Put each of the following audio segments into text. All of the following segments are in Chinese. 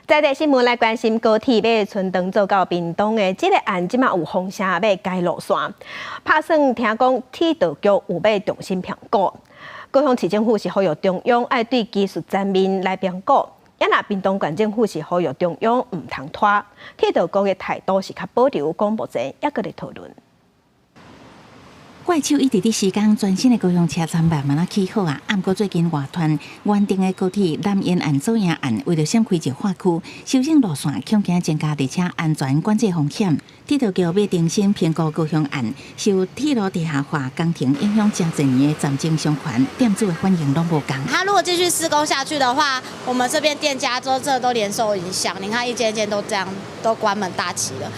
在地新闻来关心高铁要春登做到屏东的这个案，即马有风声要改路线，拍算听讲铁道局有要重新评估。高雄市政府是呼吁中央爱对技术层面来评估，也若屏东县政府是呼吁中央唔通拖，铁道局的态度是较保留。广播站也搁咧讨论。怪手一直伫施工全新的高雄车站慢慢起好啊，毋过最近外传原定的高铁南延案走营案，为了闪开一化区，修整路线，恐惊增加列车安全管制风险。铁道局要重新评估高雄案，受铁路地下化工程影响真侪年的暂停商权，店主的反应拢无共。它如果继续施工下去的话，我们这边店家都连受影响。你看一间间都这样，都关门大吉了。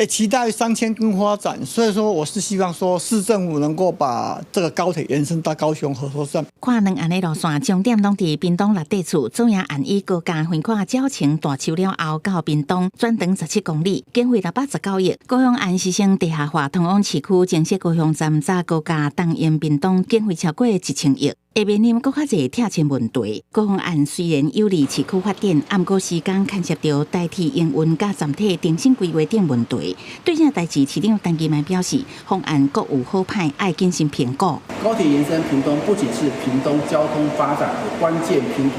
期待商圈跟发展，所以说我是希望说市政府能够把这个高铁延伸到高雄合作站。看两岸的路线，重点拢伫屏东六地处，走营案以高架横跨鸟青大树了后到屏东，转长17公里，经费619亿。高雄案实行地下化通往市区，建设高雄站早高架东延屏东，经费超过1000亿。会面临更较侪拆迁问题。高雄案虽然有利市区发展，毋过施工牵涉到代替营运甲站体重新规划等问题。对这代志，市长陈其迈表示，方案各有好歹，爱谨慎评估。高铁延伸屏东，不仅是屏东交通发展的关键拼图，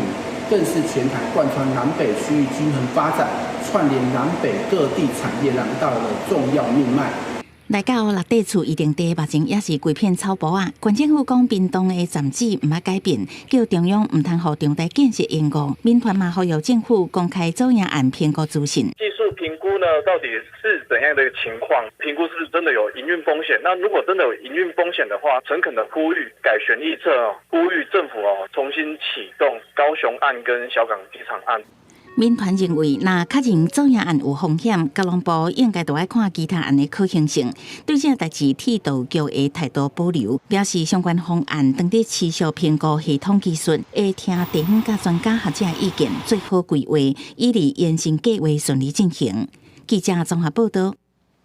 更是全台贯穿南北区域均衡发展、串联南北各地产业廊道的重要命脉。来到六地厝一定地目前也是规片草坡啊。县政府讲屏东的站址唔爱改变，叫中央唔通互重大建设延误。民团嘛呼吁政府公开走营案评估资讯。技术评估呢，到底是怎样的一个情况？评估是不是真的有营运风险？那如果真的有营运风险的话，诚恳的呼吁改选议策，呼吁政府重新启动高雄案跟小港机场案。民团认为，若确认走营案有风险，交通部应该都要看其他案的可行性。对这代志，铁道局的态度保留，表示相关方案当伫持续评估系统技术，会听地方甲专家学者的意见，最好规划，以利延伸计划顺利进行。记者综合报道。